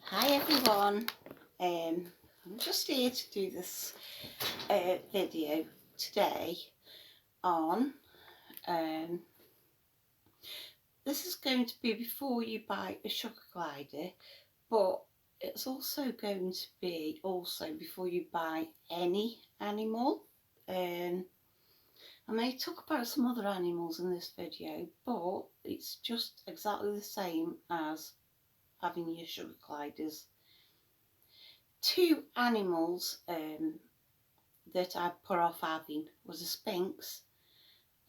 Hi everyone, I'm just here to do this video today on, this is going to be before you buy a sugar glider, but it's also going to be before you buy any animal. I may talk about some other animals in this video, but it's just exactly the same as having your sugar gliders. Two animals that I put off having was a sphinx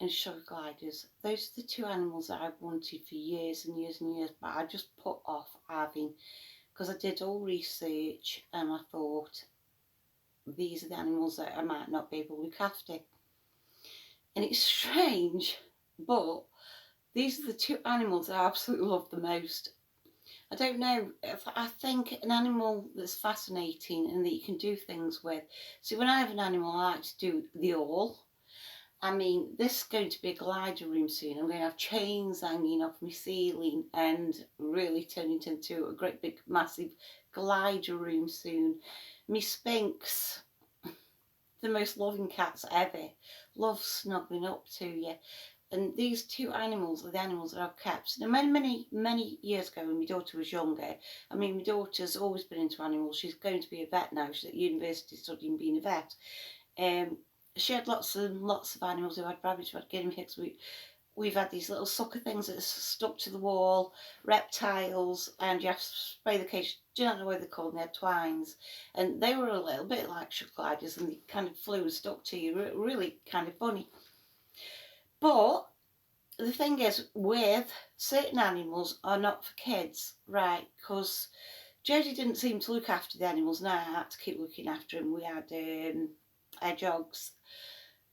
and sugar gliders. Those are the two animals that I've wanted for years and years and years, but I just put off having because I did all research and I thought these are the animals that I might not be able to look after. And it's strange, but these are the two animals that I absolutely love the most. I don't know, I think an animal that's fascinating and that you can do things with. See, when I have an animal, I like to do the all. I mean, this is going to be a glider room soon. I'm going to have chains hanging off my ceiling and really turn it into a great big massive glider room soon. Me Sphinx, the most loving cats ever, love snuggling up to you. And these two animals are the animals that I've kept. Now, many years ago when my daughter was younger, I mean, my daughter's always been into animals. She's going to be a vet now. She's at university studying being a vet. She had lots and lots of animals. We've had rabbits, we've had guinea pigs, we've had these little sucker things that are stuck to the wall, reptiles, and you have to spray the cage. Do you not know what they're called? They had twines. And they were a little bit like sugar gliders and they kind of flew and stuck to you. Really kind of funny. But the thing is, with certain animals are not for kids, right? Because Jodie didn't seem to look after the animals. Now I had to keep looking after them. We had hedgehogs,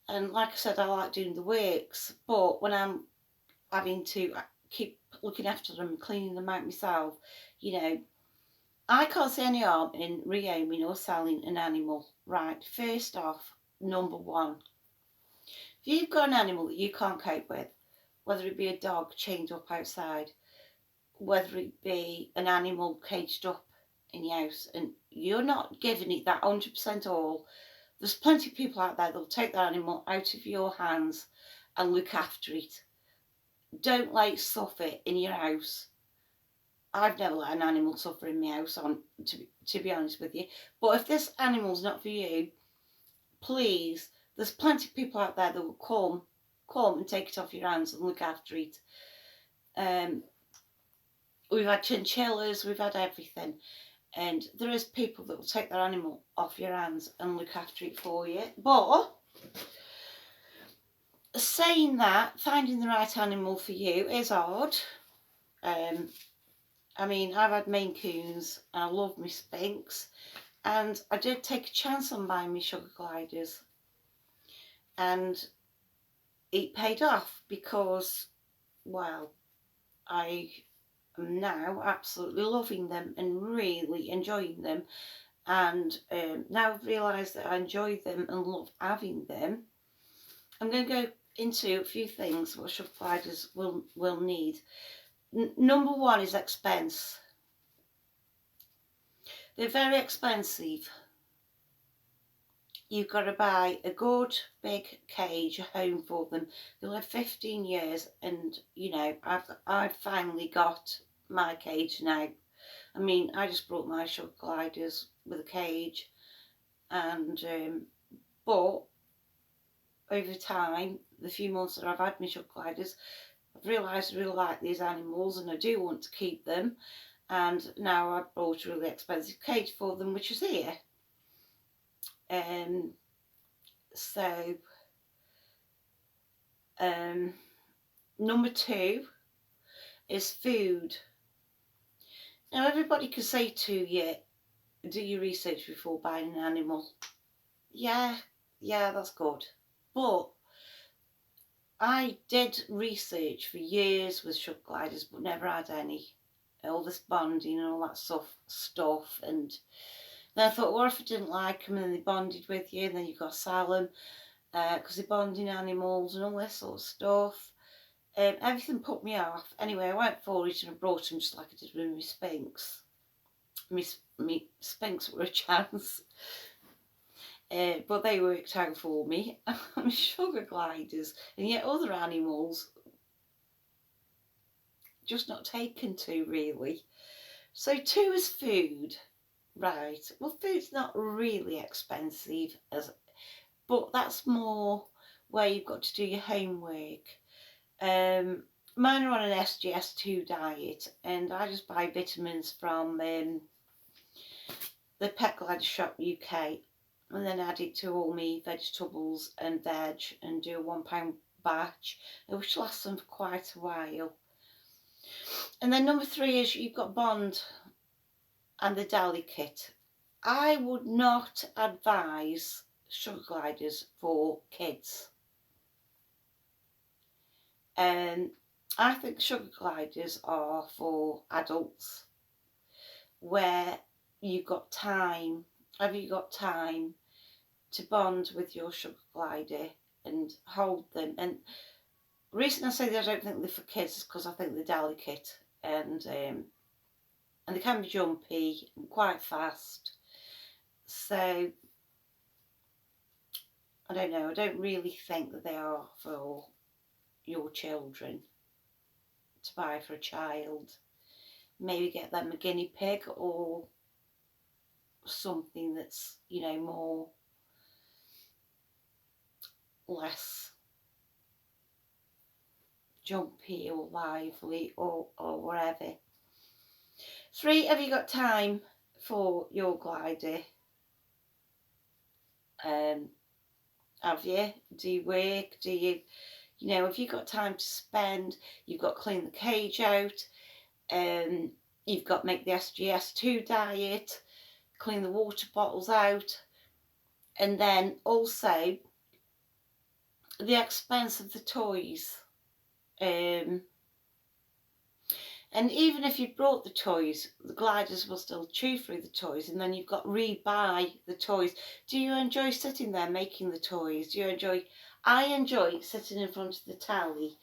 and like I said, I like doing the works. But when I'm having to keep looking after them, cleaning them out myself, you know, I can't see any harm in rehoming or selling an animal. Right? First off, number one, if you've got an animal that you can't cope with, whether it be a dog chained up outside, whether it be an animal caged up in your house, and you're not giving it that 100% all, there's plenty of people out there that'll take that animal out of your hands and look after it. Don't let it suffer in your house. I've never let an animal suffer in my house, to be honest with you. But if this animal's not for you, please, there's plenty of people out there that will come and take it off your hands and look after it. We've had chinchillas, we've had everything. And there is people that will take their animal off your hands and look after it for you. But saying that, finding the right animal for you is hard. I mean, I've had Maine Coons and I love my Sphinx. And I did take a chance on buying me sugar gliders. And it paid off because, well, I am now absolutely loving them and really enjoying them. And now I've realised that I enjoy them and love having them, I'm going to go into a few things what sugar gliders will need. Number one is expense. They're very expensive. You've got to buy a good big cage, a home for them. They'll live 15 years and, you know, I've finally got my cage now. I mean, I just brought my sugar gliders with a cage, and but over time, the few months that I've had my sugar gliders, I've realised I really like these animals and I do want to keep them. And now I've bought a really expensive cage for them, which is here. So number two is food. Now everybody can say to you, do your research before buying an animal. Yeah, that's good. But I did research for years with sugar gliders, but never had any. All this bonding and all that stuff. And then I thought, what if I didn't like them and they bonded with you and then you've got to sell them because they're bonding animals and all this sort of stuff. Everything put me off. Anyway, I went for it and I brought them just like I did with my Sphinx. me Sphinx were a chance. But they worked out for me. Sugar gliders, and yet other animals just not taken to really. So 2 is food, right? Well, food's not really expensive, but that's more where you've got to do your homework. Mine are on an SGS2 diet, and I just buy vitamins from the Pet Glider Shop UK, and then add it to all my vegetables and veg, and do a £1 batch, which lasts them for quite a while. And then number 3 is you've got Bond and the Deli kit. I would not advise sugar gliders for kids. I think sugar gliders are for adults, where you've got time. Have you got time to bond with your sugar glider and hold them? And the reason I say that I don't think they're for kids is because I think they're delicate, and they can be jumpy and quite fast. So I don't know. I don't really think that they are for your children to buy for a child. Maybe get them a guinea pig or something that's, you know, more less jumpy or lively or whatever. 3, have you got time for your glider? Have you? Do you work? Do you, you know, have you got time to spend? You've got to clean the cage out. You've got to make the SGS2 diet, clean the water bottles out, and then also the expense of the toys. And even if you brought the toys, the gliders will still chew through the toys, and then you've got to re-buy the toys. Do you enjoy sitting there making the toys? Do you enjoy... I enjoy sitting in front of the telly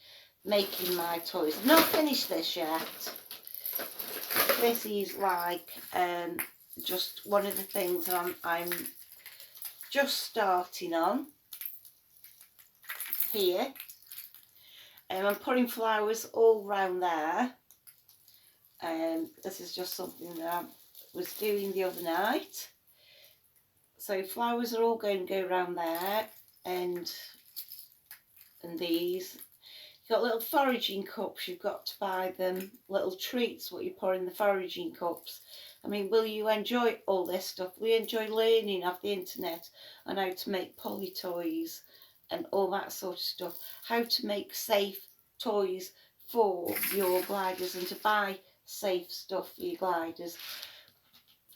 making my toys. I've not finished this yet. This is like just one of the things that I'm just starting on here. I'm putting flowers all round there. This is just something that I was doing the other night. So flowers are all going to go around there, and these. You've got little foraging cups, you've got to buy them, little treats what you pour in the foraging cups. I mean, will you enjoy all this stuff? We enjoy learning off the internet on how to make poly toys and all that sort of stuff. How to make safe toys for your gliders and to buy safe stuff for your gliders.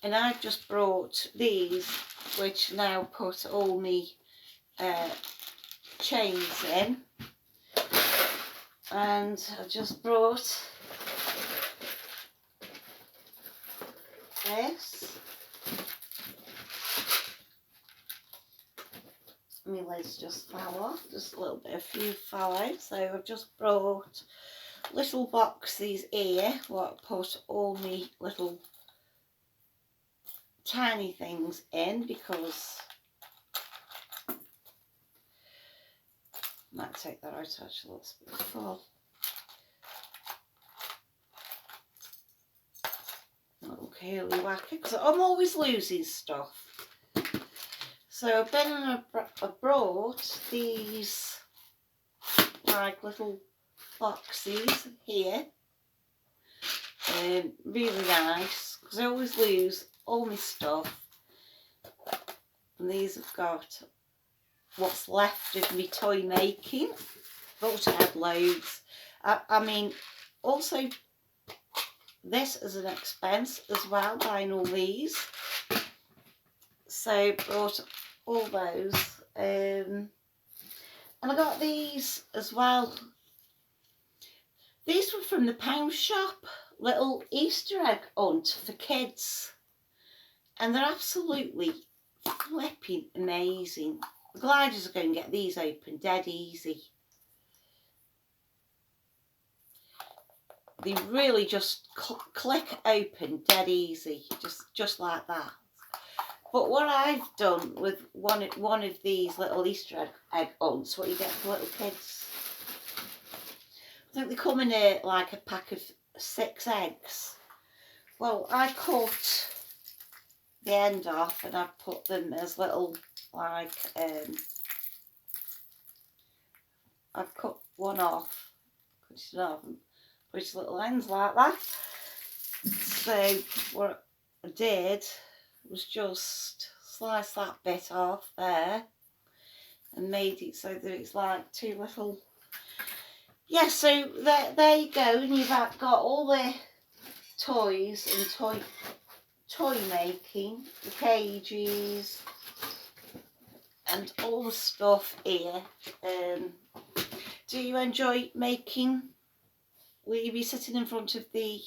And I've just brought these, which now put all my chains in. And I just brought this. My lid's just fell off, just a few fell out. So I've just brought little boxes here where I put all my little tiny things in, because I might take that out actually, it's a bit full. Little curly whacker, because I'm always losing stuff. So I've been and I brought these like little boxes here. Really nice, because I always lose all my stuff. And these have got what's left of me toy making. Thought I had loads. I mean, also this is an expense as well, buying all these. So brought all those. And I got these as well. These were from the pound shop. Little Easter egg hunt for kids. And they're absolutely flipping amazing. The gliders are going to get these open dead easy. they really just click open dead easy, just like that. But what I've done with one of these little Easter egg hunts, what you get for little kids, I think they come in like a pack of 6 eggs. Well, I cut the end off and I put them as little, like, I've cut one off, cut it off and put it little ends like that. So what I did was just slice that bit off there and made it so that it's like 2 little, yeah, so there you go, and you've got all the toys and toy making, the cages and all the stuff here. Do you enjoy making? Will you be sitting in front of the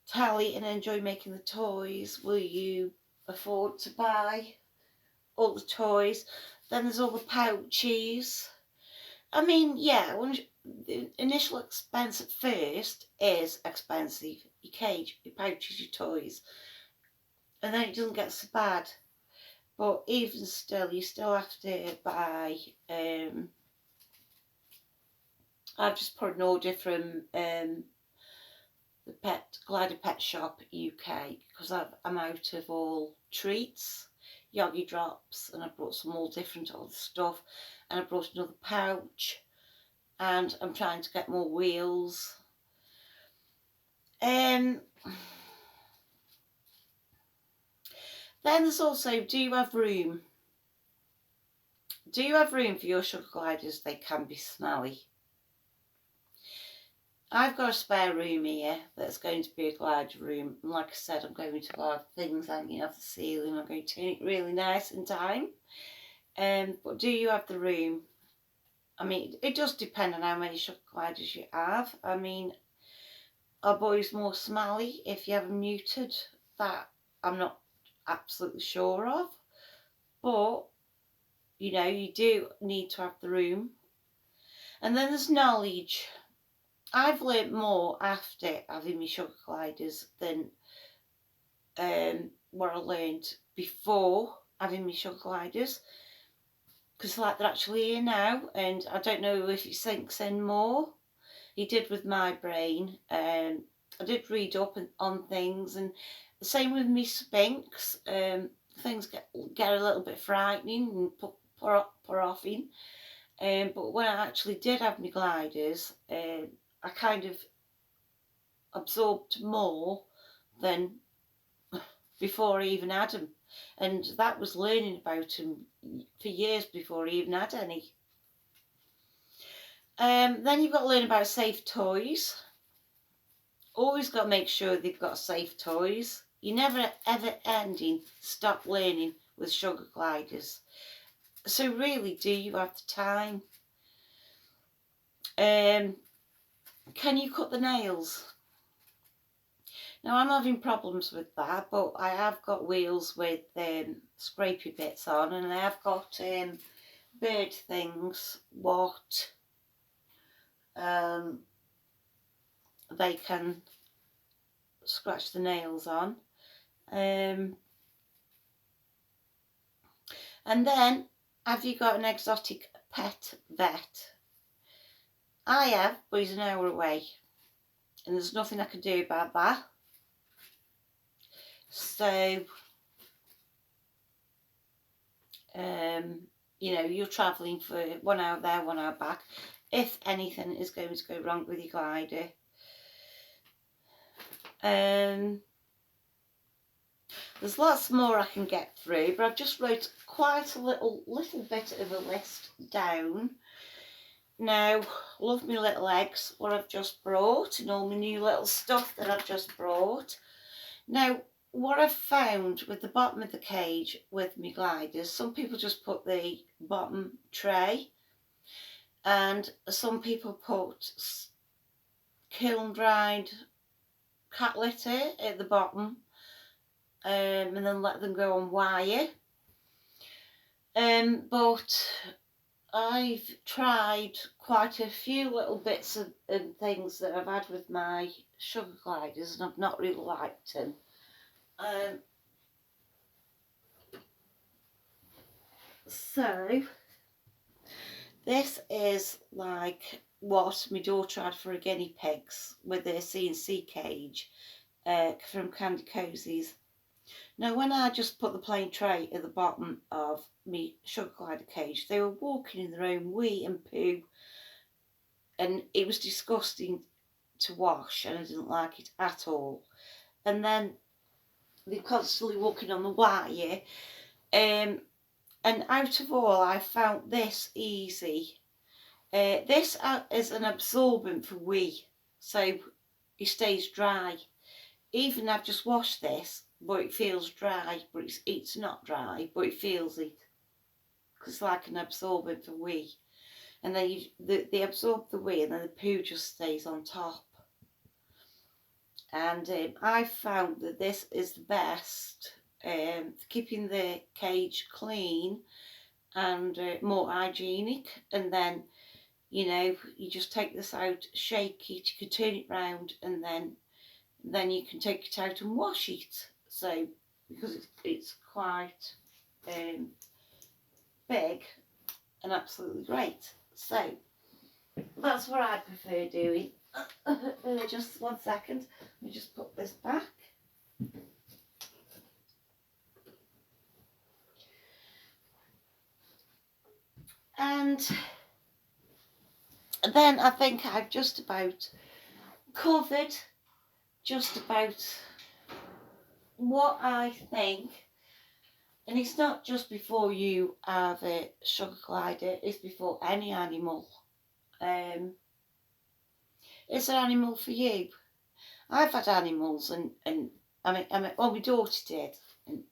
telly and enjoy making the toys? Will you afford to buy all the toys? Then there's all the pouches. I mean, yeah, the initial expense at first is expensive. Your cage, your pouches, your toys. And then it doesn't get so bad. But even still, you still have to buy, I've just put an order from the Glider Pet Shop UK, because I'm out of all treats, yogi drops, and I brought some all different other stuff, and I brought another pouch, and I'm trying to get more wheels. Then there's also, do you have room? Do you have room for your sugar gliders? They can be smelly. I've got a spare room here that's going to be a glider room. And like I said, I'm going to have things hanging off the ceiling. I'm going to turn it really nice in time. But do you have the room? I mean, it does depend on how many sugar gliders you have. I mean, are boys more smelly if you have them neutered? That I'm not absolutely sure of. But, you know, you do need to have the room. And then there's knowledge. I've learnt more after having my sugar gliders than what I learnt before having my sugar gliders, because like they're actually here now, and I don't know if it sinks in more. He did with my brain. I did read up on things, and the same with me Sphinx. Things get a little bit frightening and put off in. But when I actually did have my gliders, I kind of absorbed more than before I even had them. And that was learning about them for years before I even had any. Then you've got to learn about safe toys. Always got to make sure they've got safe toys. You never ever ending stop learning with sugar gliders. So really, do you have the time? Can you cut the nails? Now I'm having problems with that, but I have got wheels with scrapey bits on, and I have got bird things what they can scratch the nails on. And then, have you got an exotic pet vet? I have, but he's an hour away, and there's nothing I can do about that. So, you know, you're travelling for 1 hour there, 1 hour back. If anything is going to go wrong with your glider. There's lots more I can get through, but I've just wrote quite a little bit of a list down. Now, love me little eggs, what I've just brought, and all my new little stuff that I've just brought. Now, what I've found with the bottom of the cage with my gliders, some people just put the bottom tray, and some people put kiln dried cat litter at the bottom, and then let them go on wire. But I've tried quite a few little bits and things that I've had with my sugar gliders, and I've not really liked them. So this is like what my daughter had for her guinea pigs with their CNC cage from Candy Cozies. Now, when I just put the plain tray at the bottom of my sugar glider cage, they were walking in their own wee and poo, and it was disgusting to wash, and I didn't like it at all. And then they're constantly walking on the wire, and out of all, I found this easy. This is an absorbent for wee, so it stays dry. Even I've just washed this, but it feels dry, but it's not dry, but it feels it. Because it's like an absorbent for wee. And then they absorb the wee, and then the poo just stays on top. And I found that this is the best for keeping the cage clean and more hygienic. And then, you know, you just take this out, shake it, you can turn it round, and then you can take it out and wash it. So because it's quite big and absolutely great. So that's what I prefer doing. Just 1 second, let me just put this back. And then I think I've just about covered just about what I think. And it's not just before you have a sugar glider, it's before any animal. It's an animal for you. I've had animals, and I mean, well, my daughter did, and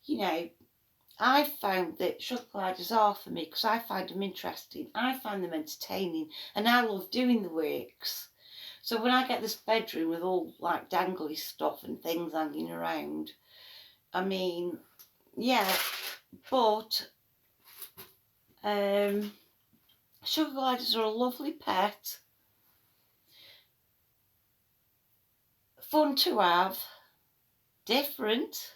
you know, I found that sugar gliders are for me because I find them interesting, I find them entertaining, and I love doing the works. So when I get this bedroom with all like dangly stuff and things hanging around, I mean, yeah, but sugar gliders are a lovely pet, fun to have, different,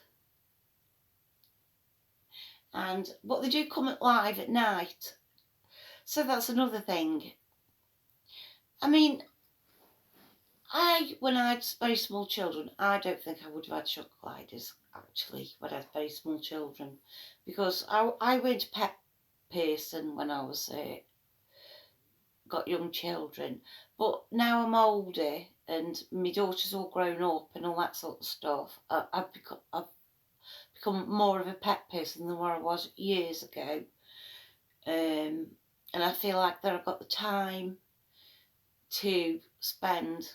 but they do come live at night, so that's another thing. I mean, when I had very small children, I don't think I would have had sugar gliders actually when I had very small children, because I weren't a pet person when I was got young children, but now I'm older and my daughter's all grown up and all that sort of stuff. I've become more of a pet person than what I was years ago, and I feel like that I've got the time to spend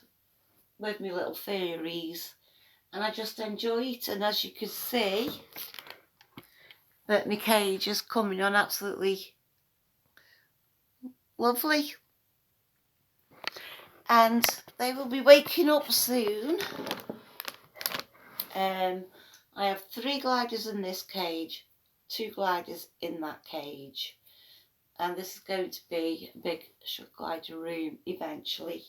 with my little fairies, and I just enjoy it. And as you can see, that my cage is coming on absolutely lovely, and they will be waking up soon. I have 3 gliders in this cage, 2 gliders in that cage, and this is going to be a big sugar glider room eventually.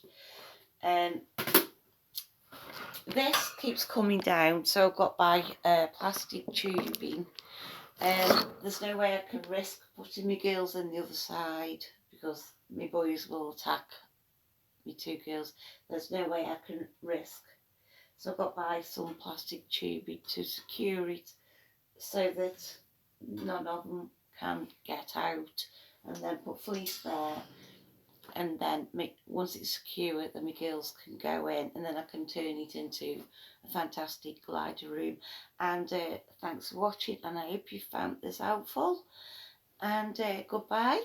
This keeps coming down, so I've got my plastic tubing. There's no way I can risk putting my girls in the other side because my boys will attack me 2 girls. There's no way I can risk. So I've got to buy some plastic tubing to secure it so that none of them can get out, and then put fleece there, and then once it's secure, then my girls can go in, and then I can turn it into a fantastic glider room. And thanks for watching, and I hope you found this helpful, and goodbye.